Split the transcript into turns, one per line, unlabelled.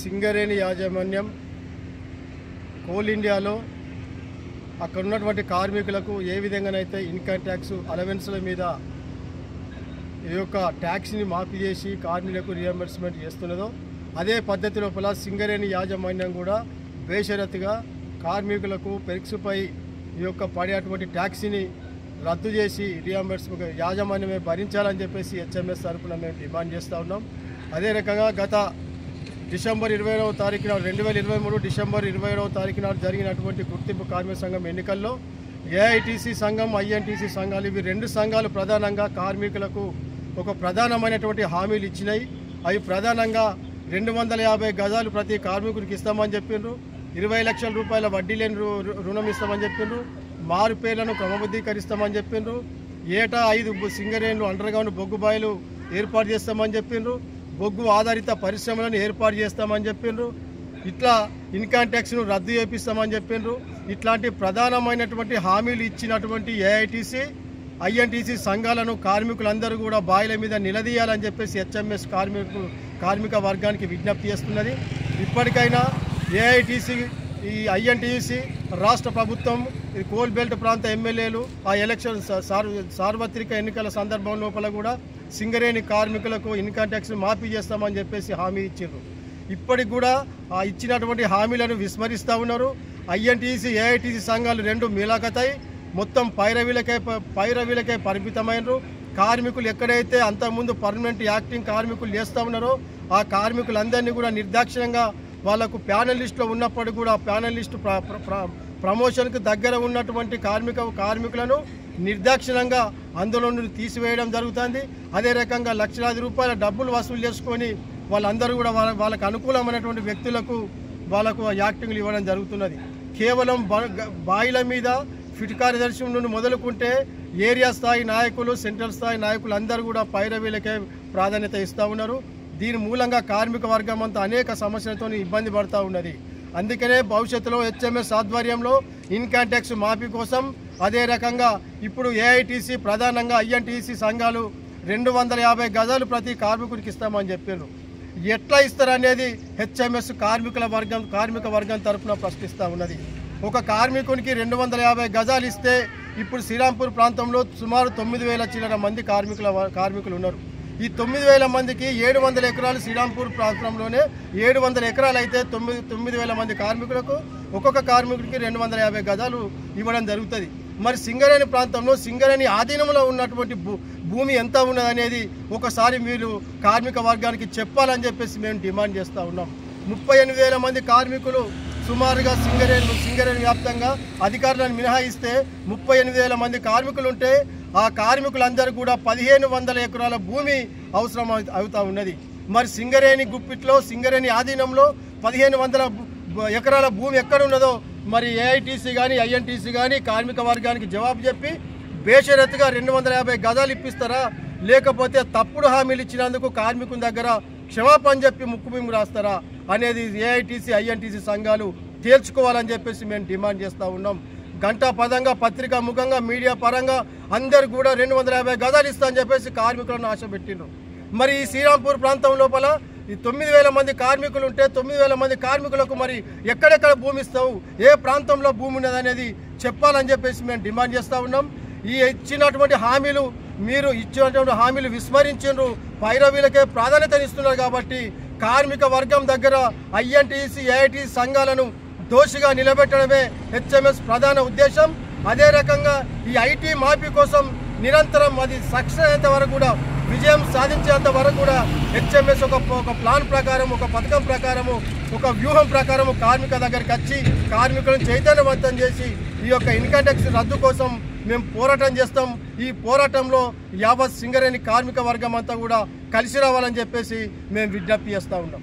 సింగరేణి యాజమాన్యం కోల్ ఇండియాలో అక్కడ ఉన్నటువంటి కార్మికులకు ఏ విధంగానైతే ఇన్కమ్ ట్యాక్స్ అలవెన్స్ల మీద ఈ యొక్క ట్యాక్స్ని మాఫీ చేసి కార్మికులకు రియంబర్స్మెంట్ చేస్తున్నదో అదే పద్ధతి లోపల సింగరేణి యాజమాన్యం కూడా బేషరతుగా కార్మికులకు పెరిక్స్పై ఈ యొక్క పడేటువంటి ట్యాక్స్ని రద్దు చేసి రియంబర్స్మెంట్ యాజమాన్యమే భరించాలని చెప్పేసి హెచ్ఎంఎస్ తరఫున మేము డిమాండ్ చేస్తూ ఉన్నాం. అదే రకంగా గత డిసెంబర్ 20వ తారీఖు నాడు 2023 డిసెంబర్ 27వ తారీఖు నాడు జరిగినటువంటి గుర్తింపు కార్మిక సంఘం ఎన్నికల్లో ఏఐటీసీ సంఘం ఐఎన్టీసీ సంఘాలు ఇవి రెండు సంఘాలు ప్రధానంగా కార్మికులకు ఒక ప్రధానమైనటువంటి హామీలు ఇచ్చినాయి. అవి ప్రధానంగా 250 గజాలు ప్రతి కార్మికుడికి ఇస్తామని చెప్పిండ్రు, 20 లక్షల రూపాయల వడ్డీ లేని రుణం ఇస్తామని చెప్పిండ్రు, మారు పేర్లను క్రమబద్ధీకరిస్తామని చెప్పిండ్రు, ఏటా 5 సింగరేణులు అండర్గ్రౌండ్ బొగ్గు బాయిలు ఏర్పాటు చేస్తామని చెప్పిండ్రు, బొగ్గు ఆధారిత పరిశ్రమలను ఏర్పాటు చేస్తామని చెప్పిండ్రు, ఇట్లా ఇన్కమ్ ట్యాక్స్ను రద్దు చేపిస్తామని చెప్పిండ్రు. ఇట్లాంటి ప్రధానమైనటువంటి హామీలు ఇచ్చినటువంటి ఏఐటీసీ ఐఎన్టీసీ సంఘాలను కార్మికులందరూ కూడా బాయిల మీద నిలదీయాలని చెప్పేసి హెచ్ఎంఎస్ కార్మిక వర్గానికి విజ్ఞప్తి చేస్తున్నది. ఇప్పటికైనా ఏఐటీసీ ఈ ఐఎన్టీసీ రాష్ట్ర ప్రభుత్వం కోల్ బెల్ట్ ప్రాంత ఎమ్మెల్యేలు ఆ ఎలక్షన్ సార్వత్రిక ఎన్నికల సందర్భం లోపల కూడా సింగరేణి కార్మికులకు ఇన్కమ్ ట్యాక్స్ మాఫీ చేస్తామని చెప్పేసి హామీ ఇచ్చారు. ఇప్పటికి కూడా ఆ ఇచ్చినటువంటి హామీలను విస్మరిస్తూ ఉన్నారు. ఐఎన్టీసీ ఏఐటీసీ సంఘాలు రెండు మీలాకతాయి మొత్తం పైరవీలకే పరిమితమైనరు. కార్మికులు ఎక్కడైతే అంతకుముందు పర్మనెంట్ యాక్టింగ్ కార్మికులు చేస్తూ ఉన్నారో ఆ కార్మికులందరినీ కూడా నిర్దాక్షిణ్యంగా వాళ్లకు ప్యానల్ లిస్టులో ఉన్నప్పుడు కూడా ప్యానల్ లిస్టు ప్రమోషన్కు దగ్గర ఉన్నటువంటి కార్మికులను నిర్దాక్షిణ్యంగా అందులో నుండి తీసివేయడం జరుగుతుంది. అదే రకంగా లక్షలాది రూపాయల డబ్బులు వసూలు చేసుకొని వాళ్ళందరూ కూడా వాళ్ళకు అనుకూలమైనటువంటి వ్యక్తులకు వాళ్ళకు యాక్టింగ్లు ఇవ్వడం జరుగుతున్నది. కేవలం బాయిల మీద ఫిట్ కార్యదర్శి నుండి మొదలుకుంటే ఏరియా స్థాయి నాయకులు సెంట్రల్ స్థాయి నాయకులు అందరూ కూడా పైరవీలకే ప్రాధాన్యత ఇస్తూ ఉన్నారు. దీని మూలంగా కార్మిక వర్గం అంతా అనేక సమస్యలతో ఇబ్బంది పడుతూ ఉన్నది. అందుకనే భవిష్యత్తులో హెచ్ఎంఎస్ ఆధ్వర్యంలో ఇన్కమ్ ట్యాక్స్ మాఫీ కోసం అదే రకంగా ఇప్పుడు ఏఐటీసీ ప్రధానంగా ఐఎన్టీసీ సంఘాలు 250 గజాలు ప్రతి కార్మికుడికి ఇస్తామని చెప్పారు. ఎట్లా ఇస్తారనేది హెచ్ఎంఎస్ కార్మిక వర్గం తరఫున ప్రశ్నిస్తూ ఉన్నది. ఒక కార్మికునికి 250 గజాలు ఇస్తే ఇప్పుడు శ్రీరాంపూర్ ప్రాంతంలో సుమారు 9,000 చిల్లర మంది కార్మికులు ఉన్నారు. ఈ 9,000 మందికి 700 ఎకరాలు శ్రీరాంపూర్ ప్రాంతంలోనే 700 ఎకరాలు అయితే 9,000 మంది కార్మికులకు ఒక్కొక్క కార్మికుడికి 250 గజాలు ఇవ్వడం జరుగుతుంది. మరి సింగరేణి ప్రాంతంలో సింగరేణి ఆధీనంలో ఉన్నటువంటి భూమి ఎంత ఉన్నదనేది ఒకసారి మీరు కార్మిక వర్గానికి చెప్పాలని చెప్పేసి మేము డిమాండ్ చేస్తూ ఉన్నాం. 38,000 మంది కార్మికులు సుమారుగా సింగరేణి వ్యాప్తంగా అధికారులను మినహాయిస్తే 38,000 మంది కార్మికులు ఉంటే ఆ కార్మికులందరూ కూడా 1,500 ఎకరాల భూమి అవసరం అవుతా ఉన్నది. మరి సింగరేణి గుప్పిట్లో సింగరేణి ఆధీనంలో 1,500 ఎకరాల భూమి ఎక్కడున్నదో మరి ఏఐటీసీ కానీ ఐఎన్టీసీ కానీ కార్మిక వర్గానికి జవాబు చెప్పి బేషరతుగా 250 గజాలు ఇప్పిస్తారా, లేకపోతే తప్పుడు హామీలు ఇచ్చినందుకు కార్మికుల దగ్గర క్షమాపణ చెప్పి ముక్కుబిమ్ము రాస్తారా అనేది ఏఐటీసీ ఐఎన్టీసీ సంఘాలు తేల్చుకోవాలని చెప్పేసి మేము డిమాండ్ చేస్తూ ఉన్నాం. గంటా పదంగా పత్రికా ముఖంగా మీడియా పరంగా అందరు కూడా 250 గజాలు ఇస్తా అని చెప్పేసి కార్మికులను ఆశ పెట్టిండ్రు. మరి ఈ శ్రీరాంపూర్ ప్రాంతం లోపల ఈ 9,000 మంది కార్మికులు ఉంటే 9,000 మంది కార్మికులకు మరి ఎక్కడెక్కడ భూమి ఇస్తావు, ఏ ప్రాంతంలో భూమి ఉన్నదనేది చెప్పాలని చెప్పేసి మేము డిమాండ్ చేస్తూ ఉన్నాం. ఈ ఇచ్చినటువంటి హామీలు విస్మరించారు, పైరవీలకే ప్రాధాన్యతనిస్తున్నారు. కాబట్టి కార్మిక వర్గం దగ్గర ఐఎన్టీసీ ఏఐటీసీ సంఘాలను దోషిగా నిలబెట్టడమే హెచ్ఎంఎస్ ప్రధాన ఉద్దేశం. అదే రకంగా ఈ ఐటీ మాఫీ కోసం నిరంతరం అది సక్సెస్ అయ్యేంత వరకు కూడా విజయం సాధించేంత వరకు కూడా హెచ్ఎంఎస్ ఒక ప్లాన్ ప్రకారం ఒక పథకం ప్రకారము ఒక వ్యూహం ప్రకారము కార్మిక దగ్గరికి వచ్చి కార్మికులను చైతన్యవంతం చేసి ఈ యొక్క ఇన్కమ్ ట్యాక్స్ రద్దు కోసం మేము పోరాటం చేస్తాం. ఈ పోరాటంలో యావత్ సింగరేణి కార్మిక వర్గం అంతా కూడా కలిసి రావాలని చెప్పేసి మేము విజ్ఞప్తి చేస్తూ ఉన్నాం.